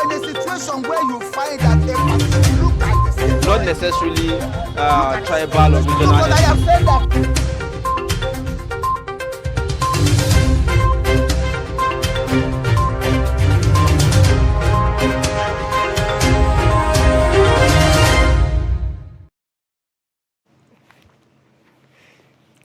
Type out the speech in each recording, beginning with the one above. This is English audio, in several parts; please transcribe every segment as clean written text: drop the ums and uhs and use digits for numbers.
in a situation where you find that you look at this, not necessarily tribal or regional. but I have said that.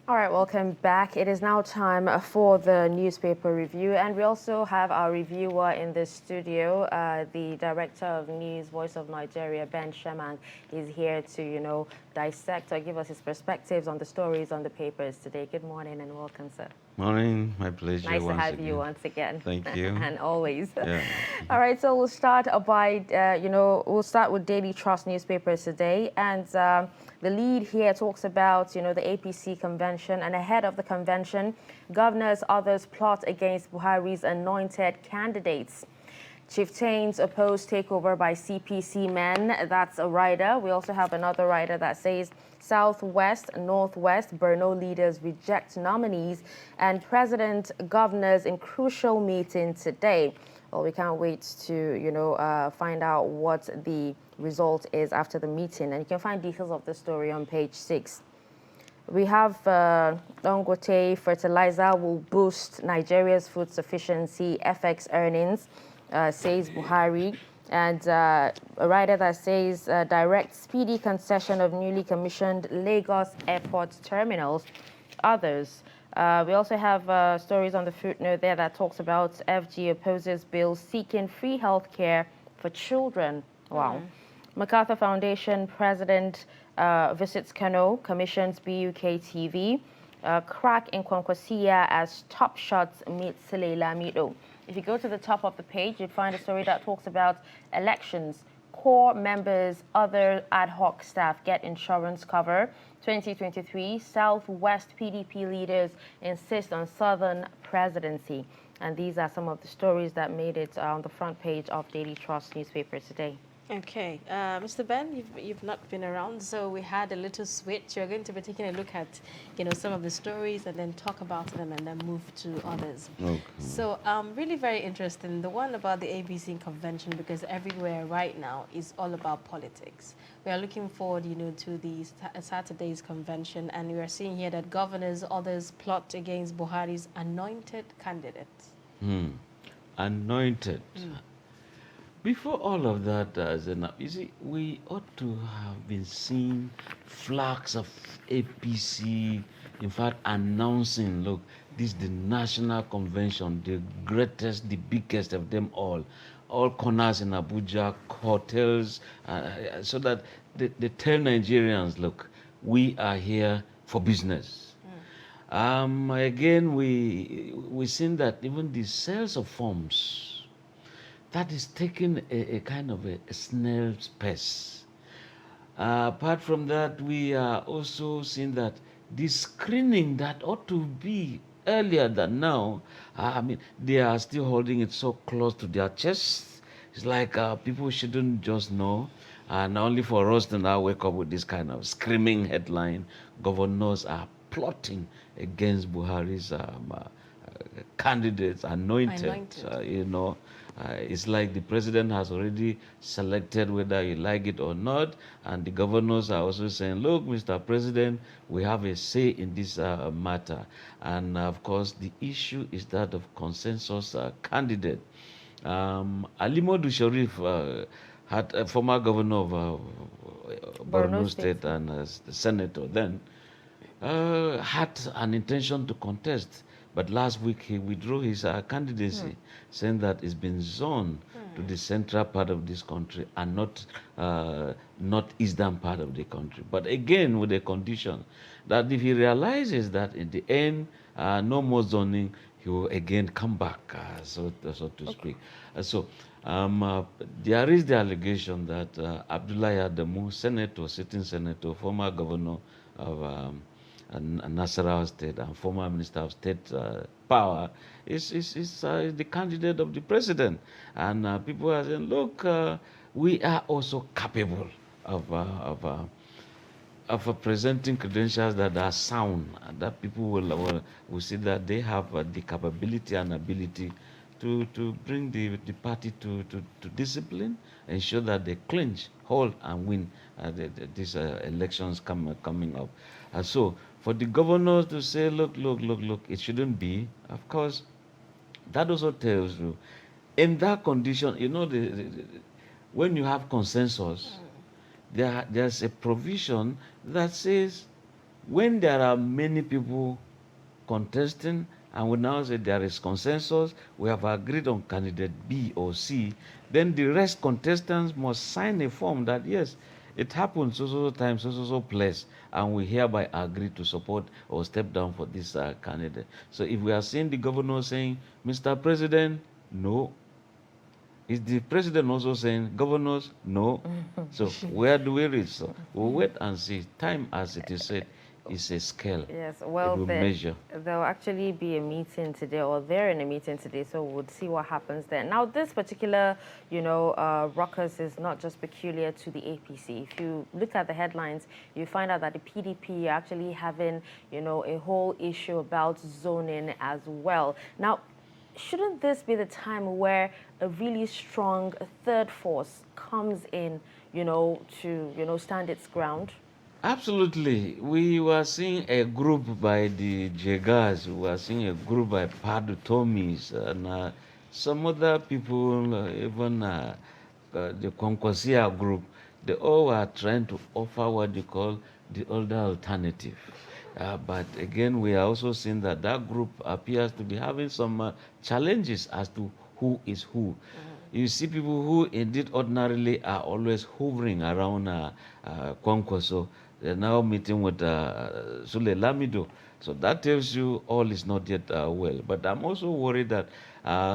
All right, welcome back. It is now time for the newspaper review, and we also have our reviewer in the studio. The director of news, Voice of Nigeria, Ben Sheman, is here to, dissect or give us his perspectives on the stories on the papers today. Good morning and welcome, sir. Morning, my pleasure. Nice to have you once again. Thank you. And always. Yeah. All right, so we'll start we'll start with Daily Trust newspapers today, and the lead here talks about, the APC convention, and ahead of the convention, governors, others plot against Buhari's anointed candidates. Chieftains oppose takeover by CPC men. That's a rider. We also have another rider that says Southwest, Northwest, Borno leaders reject nominees, and president governors in crucial meeting today. Well, we can't wait to, find out what the result is after the meeting. And you can find details of the story on page 6. We have Dangote Fertilizer will boost Nigeria's food sufficiency, FX earnings, says Buhari. And a rider that says direct speedy concession of newly commissioned Lagos airport terminals. Others. We also have stories on the footnote there that talks about FG opposes bill seeking free health care for children. Wow. MacArthur Foundation president visits Kano, commissions BUK TV. Crack in Kwankwasia as Top Shots meets Sile Lamido. If you go to the top of the page, you'd find a story that talks about elections. Core members, other ad hoc staff get insurance cover. 2023, Southwest PDP leaders insist on Southern presidency. And these are some of the stories that made it on the front page of Daily Trust newspaper today. Okay, Mr. Ben, you've not been around, so we had a little switch. You're going to be taking a look at, some of the stories and then talk about them and then move to others. Okay. So, really very interesting. The one about the APC convention, because everywhere right now is all about politics. We are looking forward, to the Saturday's convention, and we are seeing here that governors, others plot against Buhari's anointed candidates. Anointed. Before all of that, Zainab, you see, we ought to have been seeing flags of APC, in fact, announcing, look, this is the national convention, the greatest, the biggest of them all corners in Abuja, hotels, so that they tell Nigerians, look, we are here for business. Again, we seen that even the sales of forms, that is taking a kind of a snail's pace. Apart from that, we are also seeing that the screening that ought to be earlier than now, they are still holding it so close to their chests. It's like people shouldn't just know. And only for us to now wake up with this kind of screaming headline, governors are plotting against Buhari's candidates, anointed. It's like the president has already selected whether you like it or not, and the governors are also saying, look, Mr. President, we have a say in this matter. And of course, the issue is that of consensus candidate. Alimodu Sharif, had a former governor of Borno State and the senator then, had an intention to contest. But last week he withdrew his candidacy, saying that it's been zoned to the central part of this country and not eastern part of the country. But again, with the condition that if he realizes that in the end, no more zoning, he will again come back, so to speak. So there is the allegation that Abdullahi Adamu, sitting senator, former governor of Nasarawa State and former Minister of State Power, is the candidate of the president. And people are saying, look, we are also capable of presenting credentials that are sound, and that people will see that they have the capability and ability to bring the party to discipline, ensure that they clinch, hold, and win these elections coming up. So for the governors to say, look, it shouldn't be, of course, that also tells you, in that condition, when you have consensus, there's a provision that says when there are many people contesting and we now say there is consensus, we have agreed on candidate B or C, then the rest contestants must sign a form that yes, it happened so time, so place, and we hereby agree to support or step down for this candidate. So if we are seeing the governor saying, Mr. President, no, is the president also saying, governors, no? So where do we reach? So we'll wait and see. Time, as it is said, is a scale. Yes, well, it will measure. there'll actually be a meeting today, or they're in a meeting today, so we'll see what happens there. Now, this particular, ruckus is not just peculiar to the APC. If you look at the headlines, you find out that the PDP are actually having, a whole issue about zoning as well. Now, shouldn't this be the time where a really strong third force comes in, to, stand its ground? Absolutely. We were seeing a group by the Jegas, we were seeing a group by Padu Tomis, and some other people, even the Concosia group. They all were trying to offer what they call the older alternative. But again, we are also seeing that that group appears to be having some challenges as to who is who. You see people who indeed ordinarily are always hovering around Kwankwaso. They're now meeting with Sule Lamido. So that tells you all is not yet well. But I'm also worried that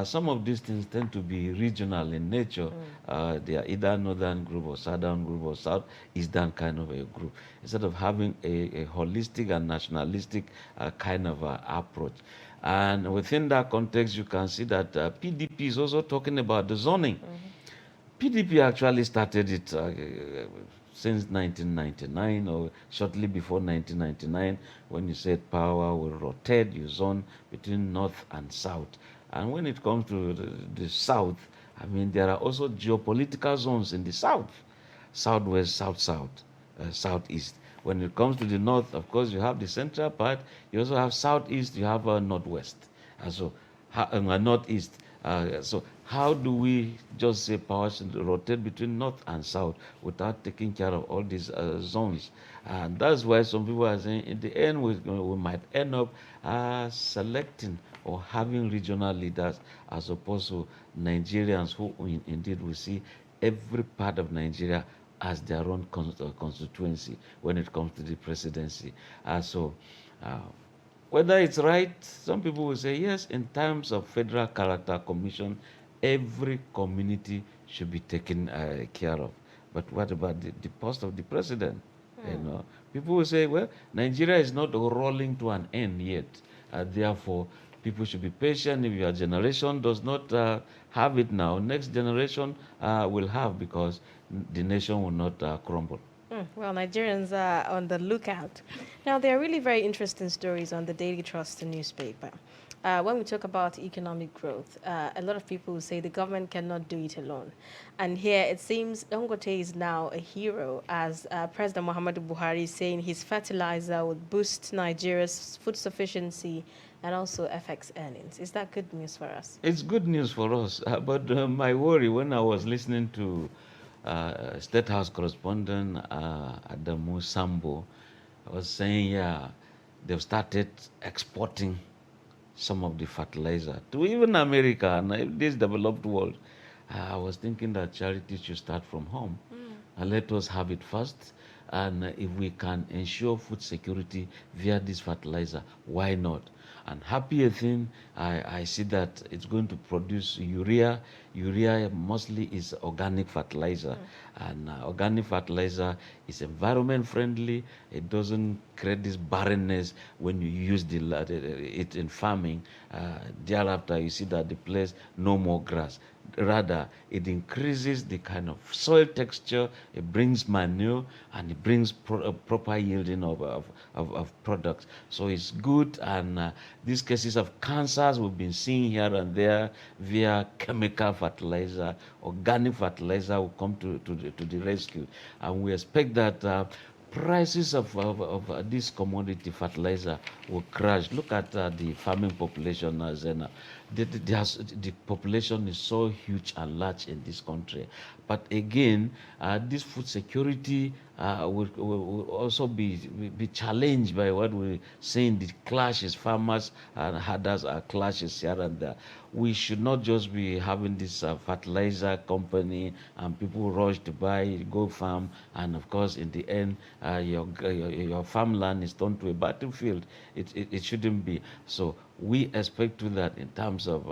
some of these things tend to be regional in nature. They are either northern group or southern group or southeastern kind of a group, instead of having a holistic and nationalistic kind of approach. And within that context, you can see that PDP is also talking about the zoning. PDP actually started it since 1999 or shortly before 1999, when you said power will rotate, you zone between north and south. And when it comes to the south, I mean, there are also geopolitical zones in the south, southwest, southeast. When it comes to the north, of course, you have the central part. You also have southeast. You have northwest. So northeast. So how do we just say power should rotate between north and south without taking care of all these zones? And that's why some people are saying in the end we might end up selecting or having regional leaders as opposed to Nigerians who indeed we see every part of Nigeria as their own constituency when it comes to the presidency. Whether it's right, some people will say yes, in terms of federal character commission, every community should be taken care of. But what about the post of the president? People will say, well, Nigeria is not rolling to an end yet. Therefore, people should be patient. If your generation does not have it now, next generation will have, because the nation will not crumble. Well, Nigerians are on the lookout. Now, there are really very interesting stories on the Daily Trust newspaper. When we talk about economic growth, a lot of people say the government cannot do it alone. And here it seems Dangote is now a hero, as President Muhammadu Buhari is saying his fertilizer would boost Nigeria's food sufficiency and also FX earnings. Is that good news for us? It's good news for us. But my worry when I was listening to State House correspondent Adamu Sambo, I was saying, yeah, they've started exporting some of the fertilizer to even America and this developed world. I was thinking that charity should start from home. And let us have it first. And if we can ensure food security via this fertilizer, why not? And happier thing, I see that it's going to produce urea. Urea mostly is organic fertilizer. And organic fertilizer is environment friendly. It doesn't create this barrenness when you use it in farming. Thereafter, you see that the place, no more grass. rather it increases the kind of soil texture, it brings manure, and it brings proper yielding of products. So it's good, and these cases of cancers we've been seeing here and there via chemical fertilizer, organic fertilizer will come to the rescue. And we expect that prices of this commodity fertilizer will crash. Look at the farming population now, Zena. The population is so huge and large in this country. But again, this food security will also be challenged by what we're saying, the clashes, farmers and herders are clashes here and there. We should not just be having this fertilizer company and people rush to buy, go farm, and of course in the end your farmland is turned to a battlefield. It shouldn't be. So we expect to that in terms of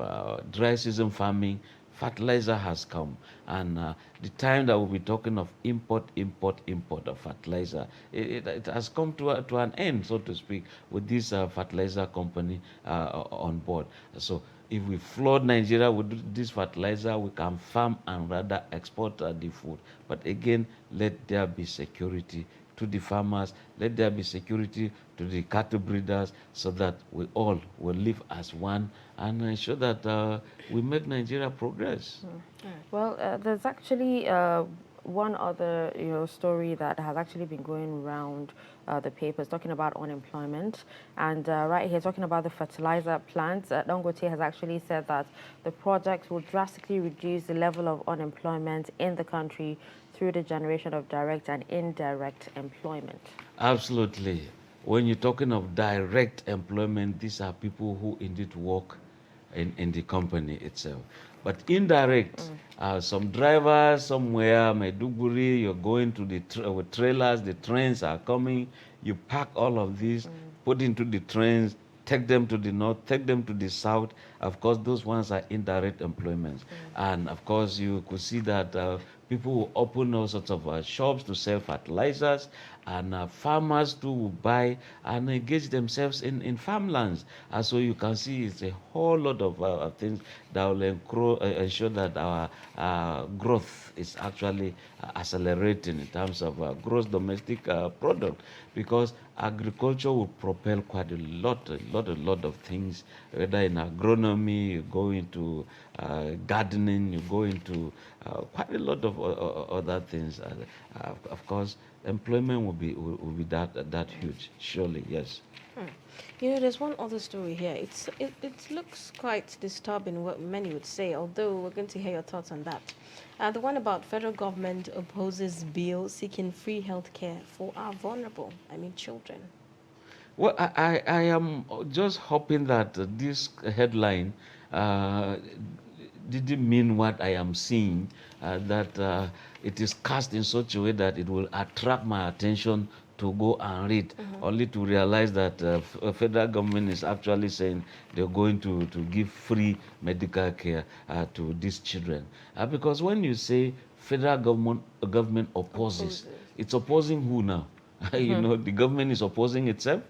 dry season farming, fertilizer has come, and the time that we'll be talking of import of fertilizer, it has come to an end, so to speak, with this fertilizer company on board. So if we flood Nigeria with this fertilizer, we can farm and rather export the food. But again, let there be security to the farmers, let there be security to the cattle breeders, so that we all will live as one and ensure that we make Nigeria progress. Well, there's actually one other story that has actually been going around the papers talking about unemployment, and right here talking about the fertilizer plant. Dangote has actually said that the project will drastically reduce the level of unemployment in the country through the generation of direct and indirect employment. Absolutely. When you're talking of direct employment, these are people who indeed work in the company itself. But indirect, some drivers somewhere, Maiduguri, you're going to the with trailers, the trains are coming, you pack all of these, put into the trains, take them to the north, take them to the south. Of course, those ones are indirect employments. And of course, you could see that people will open all sorts of shops to sell fertilizers, and farmers too will buy and engage themselves in farmlands. And so you can see it's a whole lot of things that will ensure that our growth is actually accelerating in terms of gross domestic product, because agriculture will propel quite a lot of things, whether in agronomy, you go into gardening, you go into quite a lot of other things. Of course, employment will be that huge, surely, yes. There's one other story here. It looks quite disturbing, what many would say, although we're going to hear your thoughts on that. The one about federal government opposes bill seeking free health care for our vulnerable, children. Well, I am just hoping that this headline didn't mean what I am seeing, that it is cast in such a way that it will attract my attention to go and read, only to realize that federal government is actually saying they're going to give free medical care to these children. Because when you say federal government opposes, it's opposing who now? The government is opposing itself,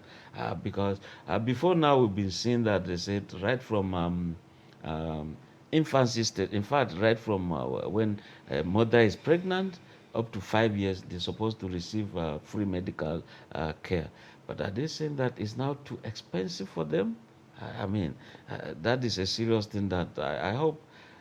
because before now we've been seeing that they said right from infancy state, in fact, right from when a mother is pregnant up to 5 years, they're supposed to receive free medical care. But are they saying that it's now too expensive for them? That is a serious thing that I hope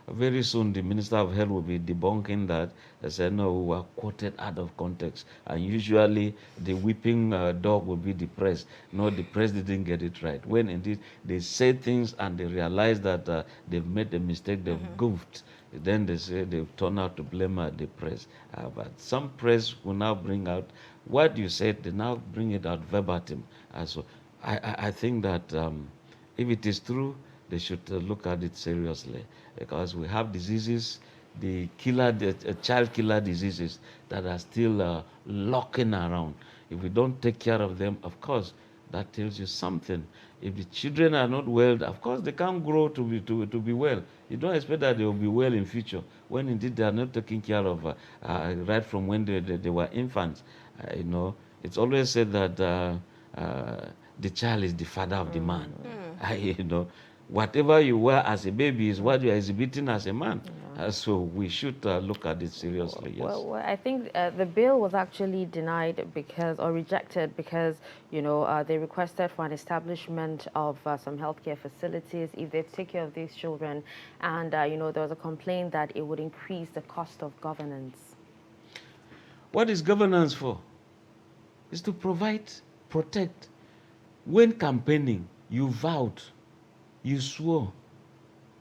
very soon the Minister of Health will be debunking that. They said, no, we were quoted out of context. And usually the weeping dog will be the press. No, the press didn't get it right. When indeed they say things and they realize that they've made a mistake, they've goofed, then they say they've turned out to blame the press. But some press will now bring out what you said, they now bring it out verbatim. So I think that if it is true, they should look at it seriously, because we have diseases, the child killer diseases that are still lurking around. If we don't take care of them, of course, that tells you something. If the children are not well, of course, they can't grow to be well. You don't expect that they will be well in future, when indeed they are not taken care of right from when they were infants. It's always said that the child is the father of the man. whatever you were as a baby is what you are exhibiting as a man. So we should look at it seriously. Yes. Well, I think the bill was actually denied because, or rejected because, they requested for an establishment of some healthcare facilities if they take care of these children. And, there was a complaint that it would increase the cost of governance. What is governance for? It's to provide, protect. When campaigning, you vowed, you swore,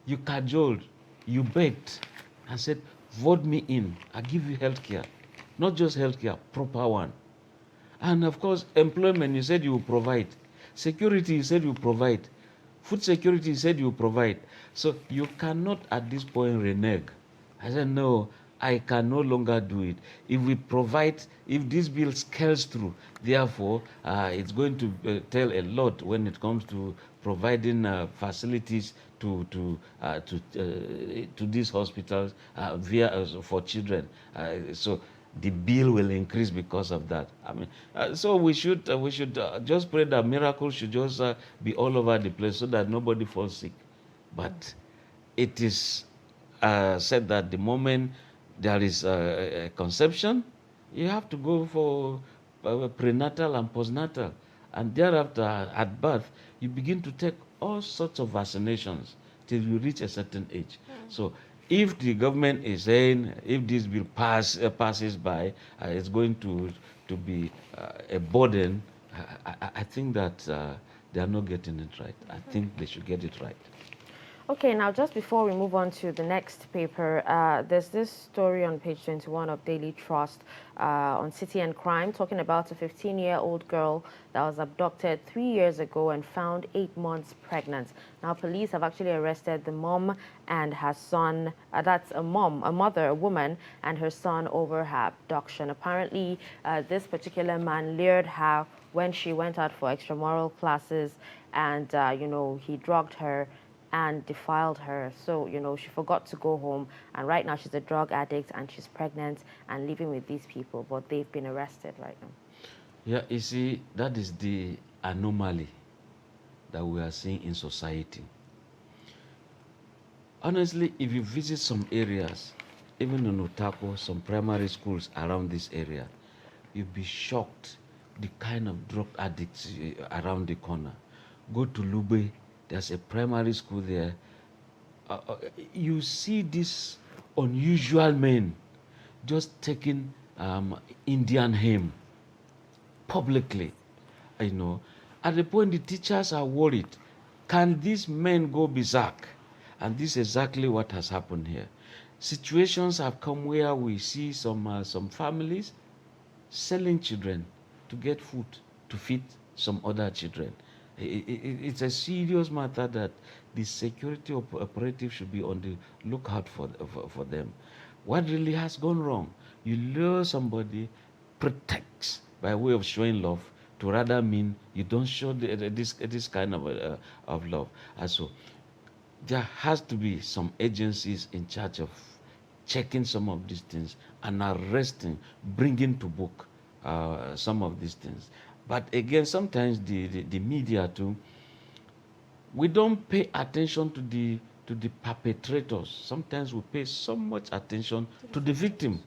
you cajoled, you begged, and said, vote me in, I'll give you health care. Not just health care, proper one. And of course, employment, you said you will provide. Security, you said you will provide. Food security, you said you will provide. So you cannot at this point renege. I said, no, I can no longer do it. If we provide, if this bill scales through, therefore, it's going to tell a lot when it comes to providing facilities to these hospitals for children. So the bill will increase because of that. I mean, so we should just pray that miracles should just be all over the place so that nobody falls sick. But it is said that the moment there is a conception, you have to go for prenatal and postnatal, and thereafter at birth you begin to take all sorts of vaccinations till you reach a certain age. So if the government is saying if this bill passes by, it's going to be a burden, I think that they are not getting it right. I think they should get it right. Okay, now just before we move on to the next paper, there's this story on page 21 of Daily Trust on City and Crime talking about a 15-year-old girl that was abducted 3 years ago and found 8 months pregnant. Now, police have actually arrested the mom and her son. That's a mother, a woman, and her son over her abduction. Apparently, this particular man lured her when she went out for extramural classes, and, he drugged her and defiled her. So, she forgot to go home. And right now she's a drug addict and she's pregnant and living with these people. But they've been arrested right now. Yeah, you see, that is the anomaly that we are seeing in society. Honestly, if you visit some areas, even in Otako, some primary schools around this area, you'll be shocked the kind of drug addicts around the corner. Go to Lube, there's a primary school there. You see these unusual men just taking Indian hymn publicly. At the point the teachers are worried, can these men go berserk? And this is exactly what has happened here. Situations have come where we see some families selling children to get food to feed some other children. It's a serious matter that the security operative should be on the lookout for them. What really has gone wrong? You lure somebody, pretext by way of showing love to rather mean you don't show this kind of love. And so there has to be some agencies in charge of checking some of these things and arresting, bringing to book some of these things. But again, sometimes the media too, we don't pay attention to the perpetrators. Sometimes we pay so much attention to the victim,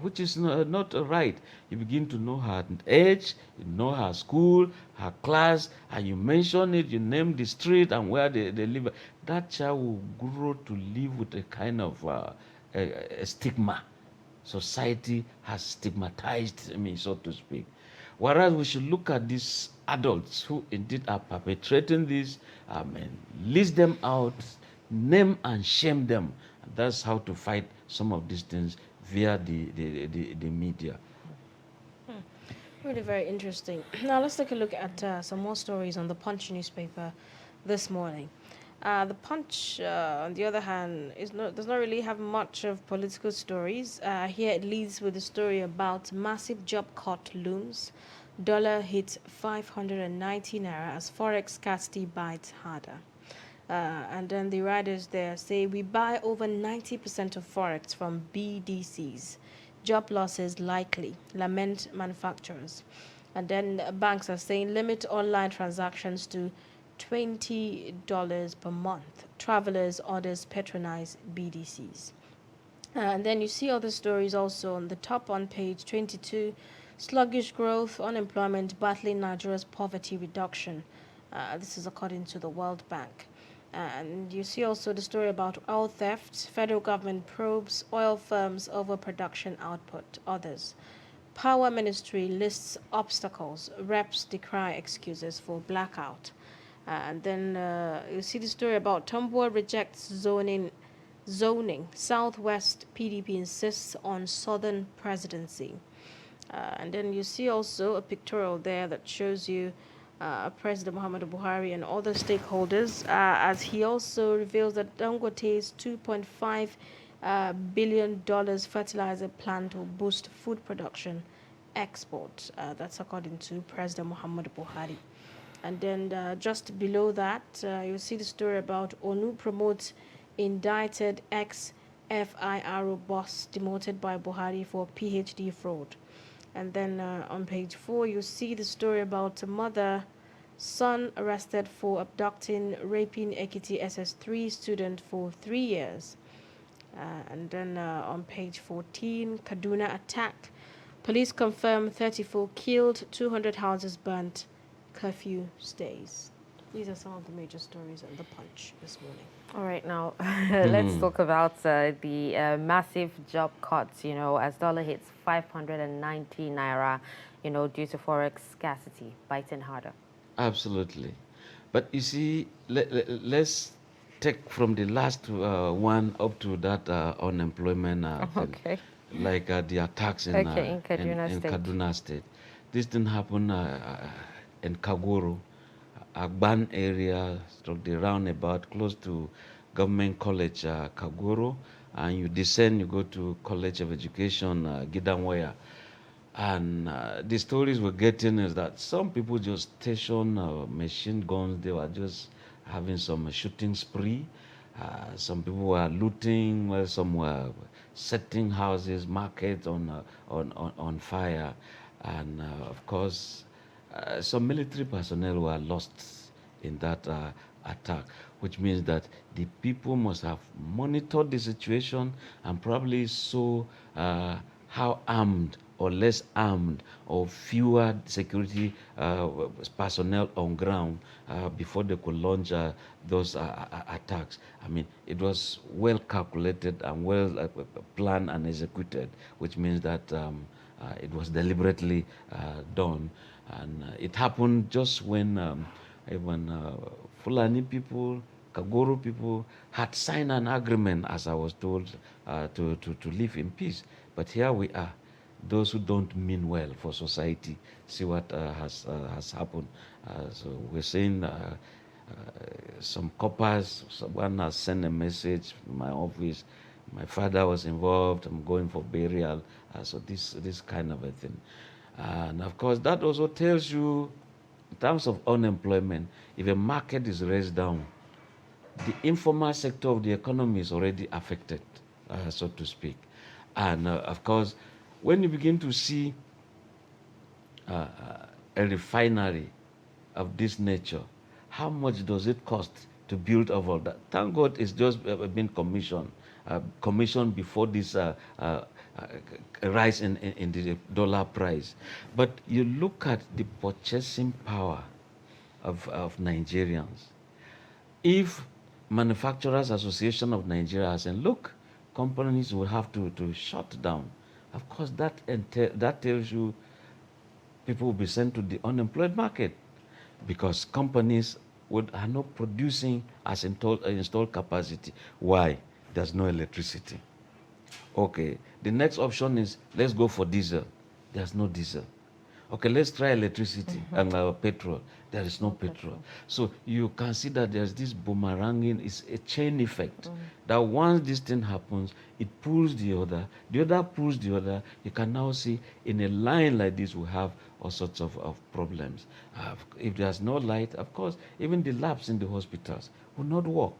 which is not right. You begin to know her age, you know her school, her class, and you mention it, you name the street and where they live. That child will grow to live with a kind of a stigma. Society has stigmatized me, so to speak. Whereas we should look at these adults who indeed are perpetrating this, list them out, name and shame them. That's how to fight some of these things via the media. Really very interesting. Now let's take a look at some more stories on the Punch newspaper this morning. The Punch, on the other hand, does not really have much of political stories. Here it leads with a story about massive job cut looms. Dollar hits 590 naira as forex scarcity bites harder. And then the writers there say we buy over 90% of forex from BDCs. Job losses likely, lament manufacturers. And then banks are saying limit online transactions to $20 per month. Travelers, others patronize BDCs. And then you see other stories also on the top on page 22. Sluggish growth, unemployment, battling Nigeria's poverty reduction. This is according to the World Bank. And you see also the story about oil theft. Federal government probes oil firms over production output. Others. Power Ministry lists obstacles. Reps decry excuses for blackout. And then you see the story about Tambuwal rejects zoning. Southwest PDP insists on Southern presidency. And then you see also a pictorial there that shows you President Muhammadu Buhari and other stakeholders as he also reveals that Dangote's $2.5 billion fertilizer plant will boost food production export. That's according to President Muhammadu Buhari. And then just below that, you'll see the story about ONU promotes indicted ex-FIRO boss demoted by Buhari for PhD fraud. And then on page 4, you see the story about a mother, son arrested for abducting, raping Ekiti SS3 student for 3 years. And then on page 14, Kaduna attack. Police confirm 34 killed, 200 houses burnt, curfew stays. These are some of the major stories on the Punch this morning. All right, now let's talk about the massive job cuts, as dollar hits 590 naira, due to forex scarcity, biting harder. Absolutely. But you see, let's take from the last one up to that unemployment Okay. like the attacks in Kaduna State. This didn't happen in Kaguru, Agban area, struck the roundabout close to Government College Kaguru, and you descend, you go to College of Education Gidanwaya. And the stories we're getting is that some people just station machine guns. They were just having some shooting spree. Some people were looting, while some were setting houses, markets on fire. And of course, some military personnel were lost in that attack, which means that the people must have monitored the situation and probably saw how armed or less armed or fewer security personnel on ground before they could launch those attacks. I mean, it was well calculated and well planned and executed, which means that it was deliberately done. And it happened just when Fulani people, Kaguru people had signed an agreement, as I was told, to live in peace. But here we are, those who don't mean well for society. See what has happened. So we're saying some coppers, someone has sent a message in my office. My father was involved, I'm going for burial. So this kind of a thing. And of course, that also tells you, in terms of unemployment, if a market is raised down, the informal sector of the economy is already affected, so to speak. And of course, when you begin to see a refinery of this nature, how much does it cost to build all that? Thank God it's just been commissioned before this rise in the dollar price. But you look at the purchasing power of Nigerians. If Manufacturers Association of Nigeria has said, look, companies will have to shut down, of course that tells you people will be sent to the unemployed market, because companies are not producing as installed capacity. Why? There's no electricity. Okay, the next option is let's go for diesel. There's no diesel. Okay, let's try electricity and petrol. There is no petrol. So you can see that there's this boomeranging. It's a chain effect. That once this thing happens, it pulls the other pulls the other. You can now see in a line like this, we have all sorts of problems. If there's no light, of course, even the labs in the hospitals will not work.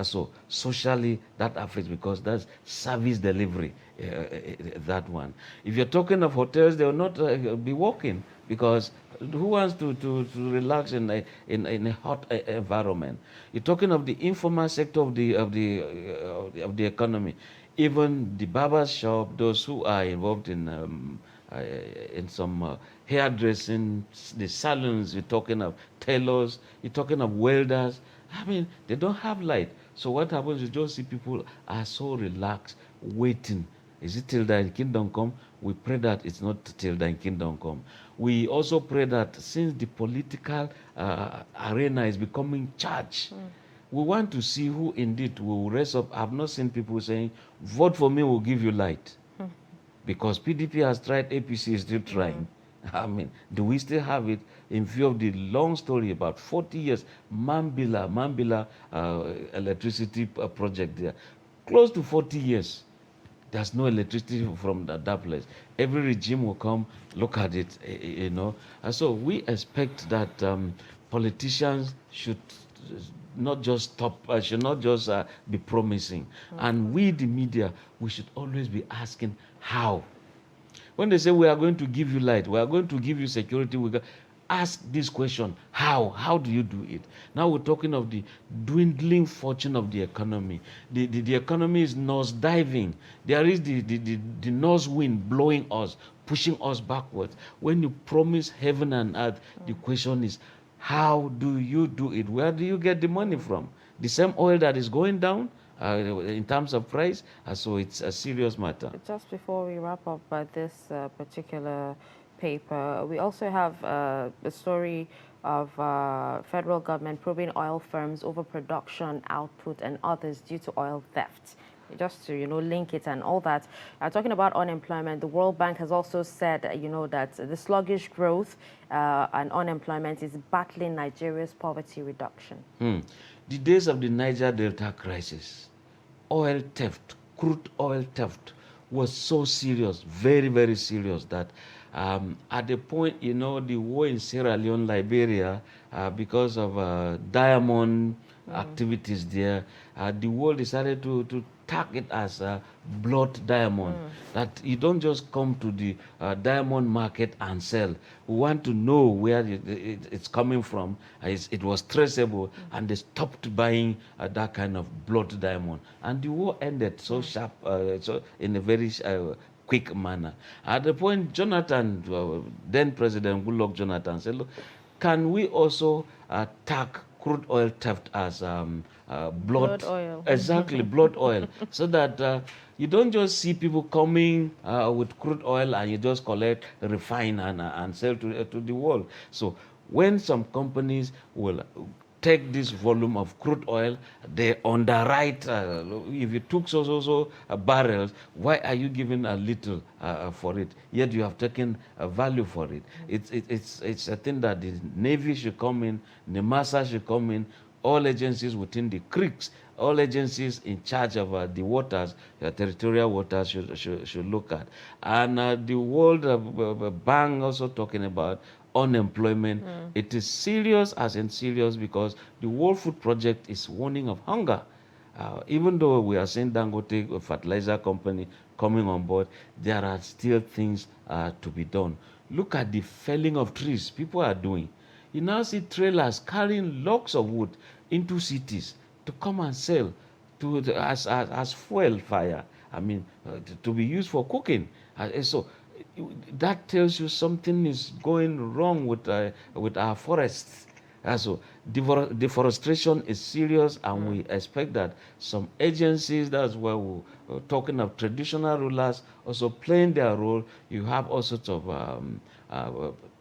So socially, that affects, because that's service delivery, that one. If you're talking of hotels, they will not be working, because Who wants to relax in a hot environment? You're talking of the informal sector of the economy. Even the barber shop, those who are involved uh, in some hairdressing, the salons, you're talking of tailors, you're talking of welders. I mean, they don't have light. So what happens, you just see people are so relaxed, waiting. Is it till thine kingdom come? We pray that it's not till thine kingdom come. We also pray that since the political arena is becoming charged, we want to see who indeed will raise up. I've not seen people saying, vote for me, we'll give you light. Because PDP has tried, APC is still trying. I mean, do we still have it in view of the long story about 40 years, Mambila electricity project there, close to 40 years. There's no electricity from that place. Every regime will come, look at it, you know. And so we expect that politicians should not just should not just be promising. And we, the media, we should always be asking how. When they say we are going to give you light, we are going to give you security, ask this question: how? How do you do it? Now we're talking of the dwindling fortune of the economy. The economy is nose diving. There is the north wind blowing us, pushing us backwards. When you promise heaven and earth, the question is, how do you do it? Where do you get the money from? The same oil that is going down in terms of price, so it's a serious matter. Just before we wrap up this particular paper, we also have a story of federal government probing oil firms over production, output, and others due to oil theft. Just to link it and all that. Talking about unemployment, the World Bank has also said that the sluggish growth and unemployment is battling Nigeria's poverty reduction. The days of the Niger Delta crisis, oil theft, crude oil theft, was so serious, very, very serious, that at the point, the war in Sierra Leone, Liberia, because of diamond activities there, the world decided to tag it as a blood diamond. That you don't just come to the diamond market and sell. We want to know where it's coming from. It was traceable, and they stopped buying that kind of blood diamond. And the war ended so sharp, so in a very quick manner. At the point, Jonathan, then President Goodluck Jonathan, said, look, can we also tag crude oil theft as blood oil? Exactly, blood oil. So that you don't just see people coming with crude oil and you just collect, refine, and sell to the world. So when some companies will take this volume of crude oil, they underwrite, if you took so barrels, why are you giving a little for it? Yet you have taken a value for it. It's a thing that the Navy should come in, NEMASA should come in, all agencies within the creeks, all agencies in charge of the waters, territorial waters, should look at. And the World Bank also talking about unemployment. It is serious, as in serious, because the World Food Project is warning of hunger. Even though we are seeing Dangote, a fertilizer company, coming on board, there are still things to be done. Look at the felling of trees people are doing. You now see trailers carrying logs of wood into cities to come and sell as fuel fire. I mean, to be used for cooking. So that tells you something is going wrong with our forests. So deforestation is serious, and we expect that some agencies, that's why we're talking of traditional rulers also playing their role. You have all sorts of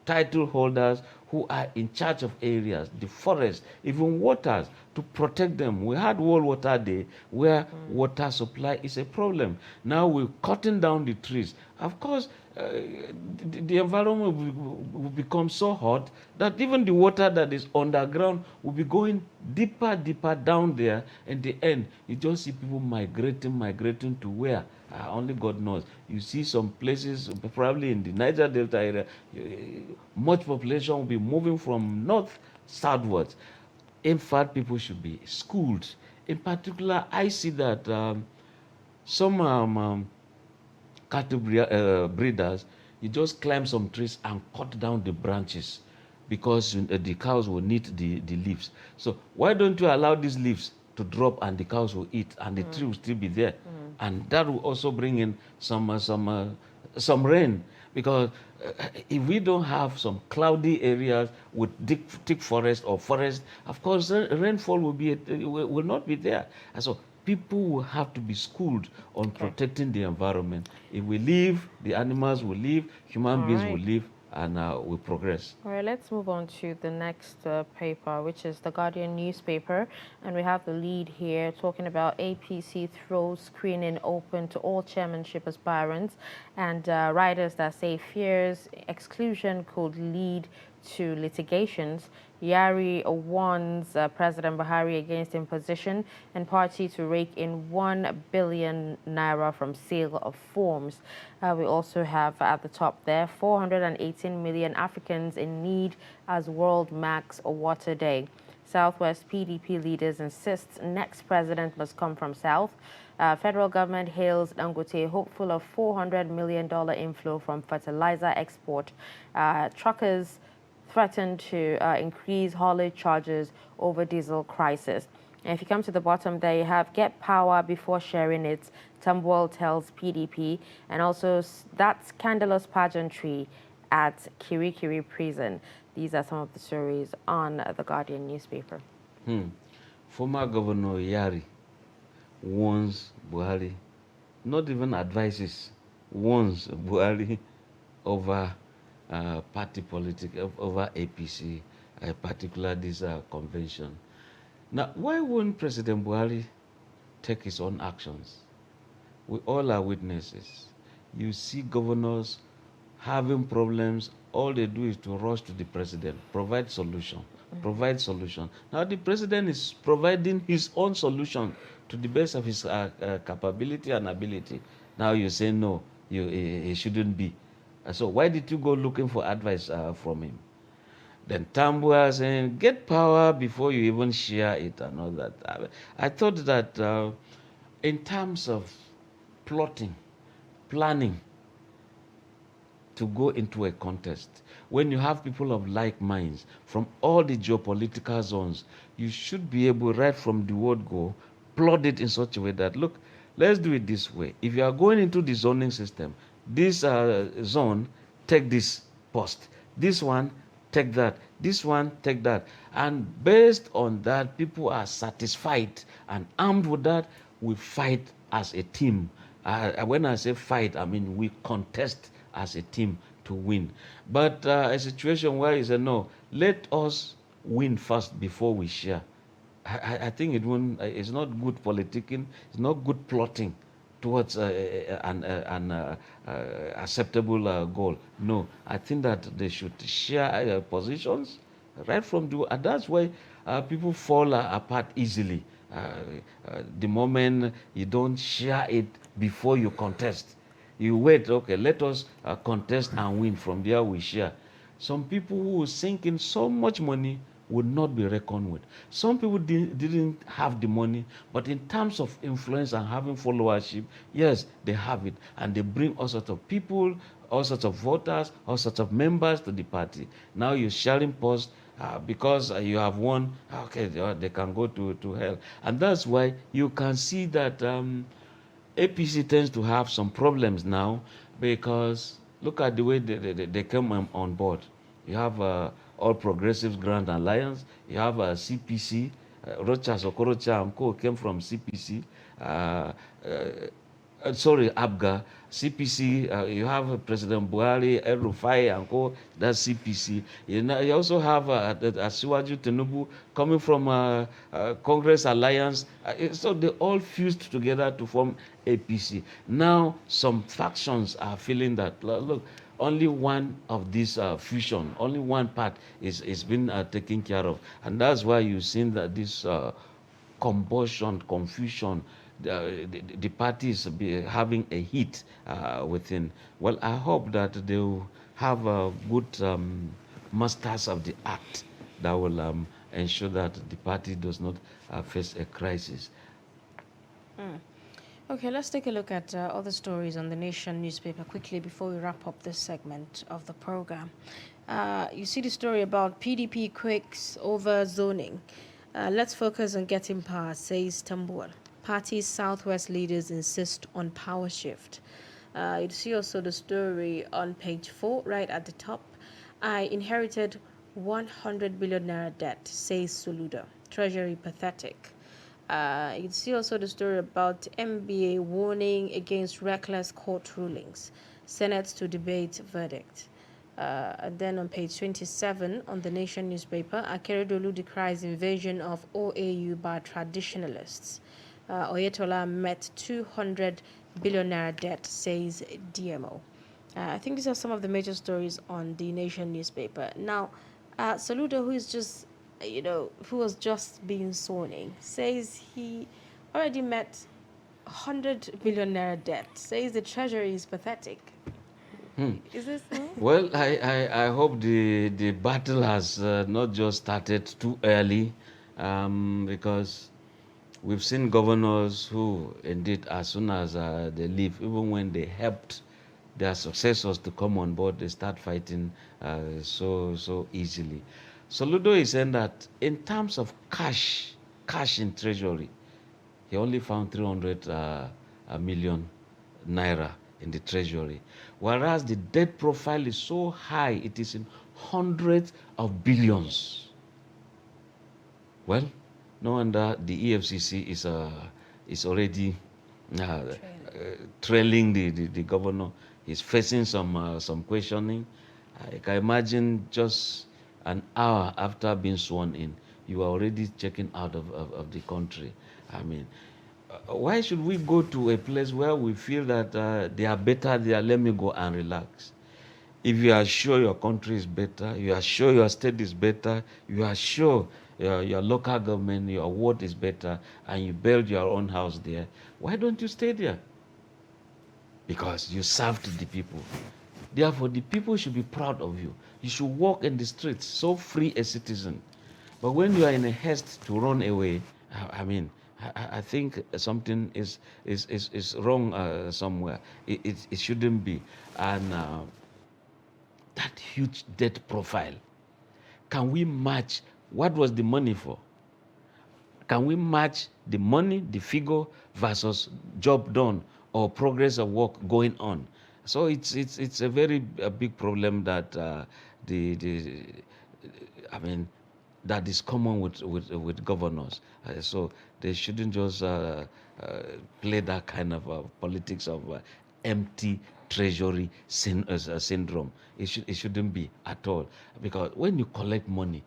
title holders who are in charge of areas, the forests, even waters, to protect them. We had World Water Day where water supply is a problem. Now we're cutting down the trees. Of course, the environment will become so hot that even the water that is underground will be going deeper down there. In the end, you just see people migrating to where? Only God knows. You see some places, probably in the Niger Delta area, much population will be moving from north southwards. In fact, people should be schooled. In particular, I see that some cattle breeders, You just climb some trees and cut down the branches because the cows will need the leaves. So why don't you allow these leaves to drop and the cows will eat and the tree will still be there? And that will also bring in some rain, because if we don't have some cloudy areas with thick forest or forest, of course rainfall will not be there. And so people will have to be schooled on protecting the environment. If we live, the animals will live, human beings will live, and we progress. All right, let's move on to the next paper, which is the Guardian newspaper. And we have the lead here talking about APC throws screening open to all chairmanship aspirants, and writers that say fears exclusion could lead to litigations. Yari warns President Buhari against imposition and party to rake in 1 billion naira from sale of forms. We also have at the top there 418 million Africans in need as World Max Water Day. Southwest PDP leaders insist next president must come from South. Federal government hails Dangote hopeful of $400 million inflow from fertilizer export. Truckers threatened to increase haulage charges over diesel crisis. And if you come to the bottom there, you have get power before sharing it, Tambuwal tells PDP, and also that scandalous pageantry at Kirikiri prison. These are some of the stories on the Guardian newspaper. Former Governor Yari warns Buhari, not even advises, warns Buhari over party politics, over APC, particularly this convention. Now, why won't President Buhari take his own actions? We all are witnesses. You see governors having problems, all they do is to rush to the president, provide solution, provide solution. Now the president is providing his own solution to the best of his capability and ability. Now you say no, he shouldn't be. So why did you go looking for advice from him? Then Tambuwal saying, get power before you even share it and all that. I thought that in terms of plotting, planning to go into a contest, when you have people of like minds from all the geopolitical zones, you should be able, right from the word go, plot it in such a way that, look, let's do it this way. If you are going into the zoning system, this zone, take this post. This one, take that. This one, take that. And based on that, people are satisfied, and armed with that, we fight as a team. When I say fight, I mean we contest as a team to win. But a situation where you say, no, let us win first before we share. I think it's not good politicking, it's not good plotting towards an acceptable goal. No, I think that they should share positions right from and that's why people fall apart easily. The moment you don't share it before you contest, you wait, okay, let us contest and win, from there we share. Some people who sink in so much money would not be reckoned with. Some people didn't have the money, but in terms of influence and having followership, yes, they have it. And they bring all sorts of people, all sorts of voters, all sorts of members to the party. Now you're sharing posts because you have won, okay, they can go to hell. And that's why you can see that APC tends to have some problems now, because look at the way they came on board. You have All Progressives Grand Alliance, you have CPC, Rochas Okorocha and Co. came from CPC, ABGA, CPC, you have President Buhari, El Rufai and Co., that's CPC. You also have Asiwaju Tinubu coming from Congress Alliance. So they all fused together to form APC. Now some factions are feeling that, look, only one of this fusion, only one part is being taken care of. And that's why you've seen that this combustion, confusion, the parties having a hit within. Well, I hope that they will have good masters of the act that will ensure that the party does not face a crisis. Okay, let's take a look at other stories on the Nation newspaper quickly before we wrap up this segment of the program. You see the story about PDP quakes over zoning. Let's focus on getting power, says Tambuwal. Party's Southwest leaders insist on power shift. You see also the story on page 4, right at the top. I inherited 100 billion naira debt, says Soludo. Treasury pathetic. You can see also the story about MBA warning against reckless court rulings. Senate to debate verdict. And then on page 27 on the Nation newspaper, Akeredolu decries invasion of OAU by traditionalists. Oyetola met 200 billion naira debt, says DMO. I think these are some of the major stories on the Nation newspaper. Now, Saludo, who is just, who was just being sworn in, says he already met 100 billion naira debt, says the treasury is pathetic. Is this so? Well, I hope the battle has not just started too early, because we've seen governors who, indeed, as soon as they leave, even when they helped their successors to come on board, they start fighting so easily. So Ludo is saying that in terms of cash in treasury, he only found 300 million naira in the treasury, whereas the debt profile is so high, it is in hundreds of billions. Well, no wonder the EFCC is already trailing the governor. He's facing some questioning. I can imagine just an hour after being sworn in, you are already checking out of the country. I mean, why should we go to a place where we feel that they are better there? Let me go and relax. If you are sure your country is better, you are sure your state is better, you are sure your local government, your ward is better, and you build your own house there, why don't you stay there? Because you served the people. Therefore, the people should be proud of you. You should walk in the streets so free a citizen. But when you are in a haste to run away, I think something is wrong somewhere. It shouldn't be. And that huge debt profile, can we match what was the money for? Can we match the money, the figure, versus job done or progress of work going on? So it's a very big problem that that is common with governors. So they shouldn't just play that kind of politics of empty treasury syndrome. It shouldn't be at all, because when you collect money,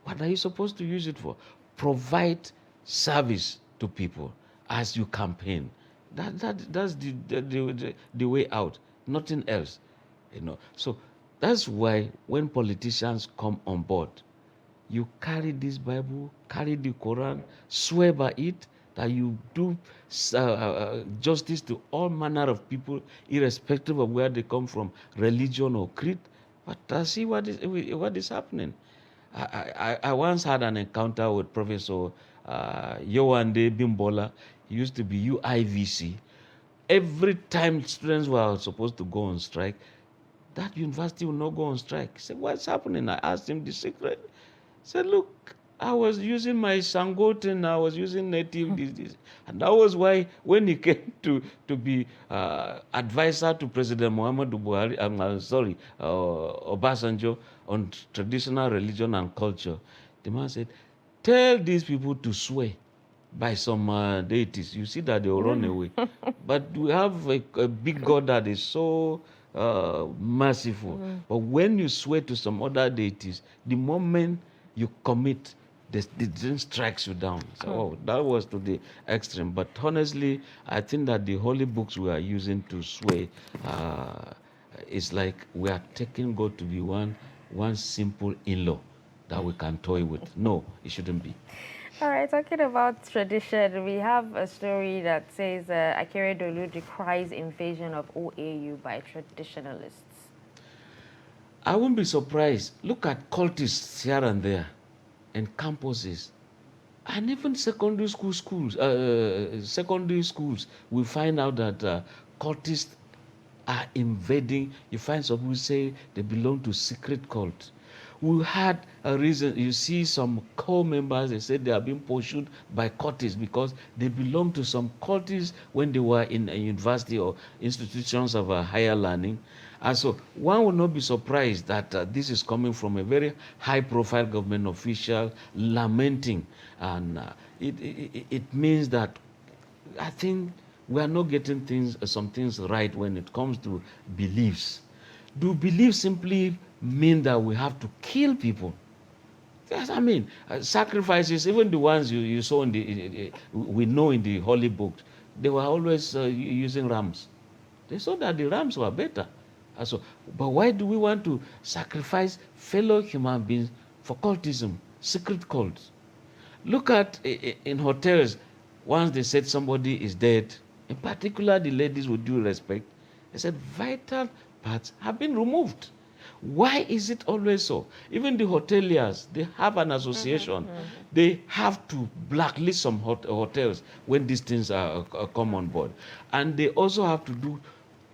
what are you supposed to use it for? Provide service to people as you campaign. That's the way out. Nothing else. So that's why when politicians come on board, you carry this Bible, carry the Quran, swear by it that you do justice to all manner of people, irrespective of where they come from, religion or creed. But see what is happening. I once had an encounter with Professor Yowande Bimbola. He used to be UIVC. Every time students were supposed to go on strike, that university will not go on strike. He said, what's happening? I asked him the secret. He said, look, I was using my Sangoten, I was using native this. And that was why when he came to be advisor to President Muhammadu Buhari, Obasanjo, on traditional religion and culture, the man said, tell these people to swear by some deities. You see that they will run away. But we have a big God that is so merciful. But when you swear to some other deities, the moment you commit, the dream strikes you down. So that was to the extreme. But honestly, I think that the holy books we are using to swear is like we are taking God to be one simple in-law that we can toy with. No, it shouldn't be. All right, talking about tradition, we have a story that says Akeredolu decries invasion of OAU by traditionalists. I won't be surprised. Look at cultists here and there and campuses. And even secondary schools, we find out that cultists are invading. You find some who say they belong to secret cult. We had a reason. You see some core members, they said they are being pursued by cultists because they belong to some cultists when they were in a university or institutions of higher learning. And so one will not be surprised that this is coming from a very high-profile government official lamenting. And it means that I think we are not getting some things right when it comes to beliefs. Do beliefs simply mean that we have to kill people? Yes, I mean, sacrifices, even the ones you saw we know in the holy books, they were always using rams. They saw that the rams were better. So, but why do we want to sacrifice fellow human beings for cultism, secret cults? Look at in hotels, once they said somebody is dead, in particular the ladies, with due respect, they said vital parts have been removed. Why is it always so? Even the hoteliers, they have an association. They have to blacklist some hotels when these things are come on board. And they also have to do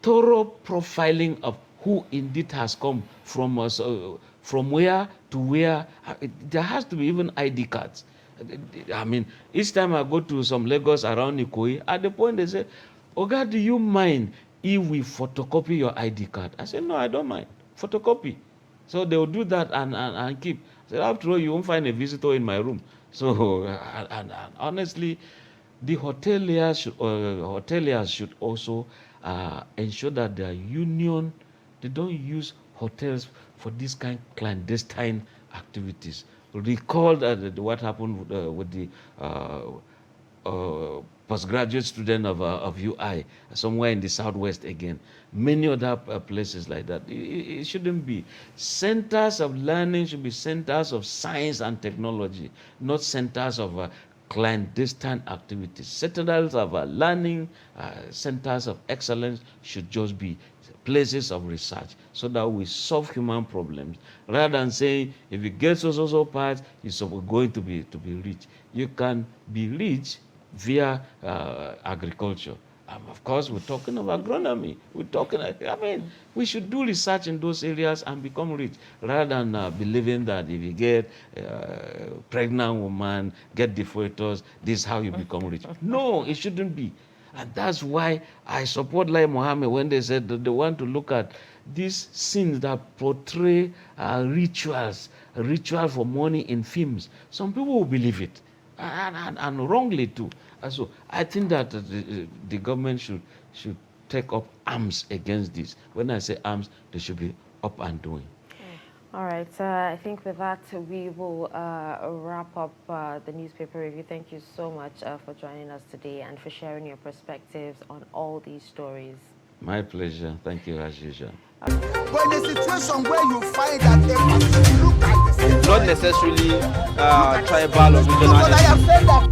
thorough profiling of who indeed has come from us, from where to where. There has to be even ID cards. I mean, each time I go to some Lagos around Ikoyi, at the point they say, Oga, do you mind if we photocopy your ID card? I said, no, I don't mind. Photocopy. So they will do that and keep. I said, after all, you won't find a visitor in my room. So, and honestly, the hoteliers should also ensure that their union, they don't use hotels for this kind of clandestine activities. Recall what happened with the postgraduate student of UI, somewhere in the southwest again. Many other places like that. It shouldn't be. Centers of learning should be centers of science and technology, not centers of clandestine activities. Centers of learning, centers of excellence should just be places of research so that we solve human problems rather than saying if you get so parts, you're going to be rich. You can be rich via agriculture. Of course, we're talking of agronomy. We should do research in those areas and become rich rather than believing that if you get pregnant woman, get the fetus, this is how you become rich. No, it shouldn't be. And that's why I support Lai Mohammed when they said that they want to look at these scenes that portray ritual for money in films. Some people will believe it, and wrongly too. And so I think that the government should take up arms against this. When I say arms, they should be up and doing. All right, I think with that, we will wrap up the newspaper review. Thank you so much for joining us today and for sharing your perspectives on all these stories. My pleasure. Thank you, as usual. When the situation where you find that they look at the same, Not necessarily tribal or regional. because I have said that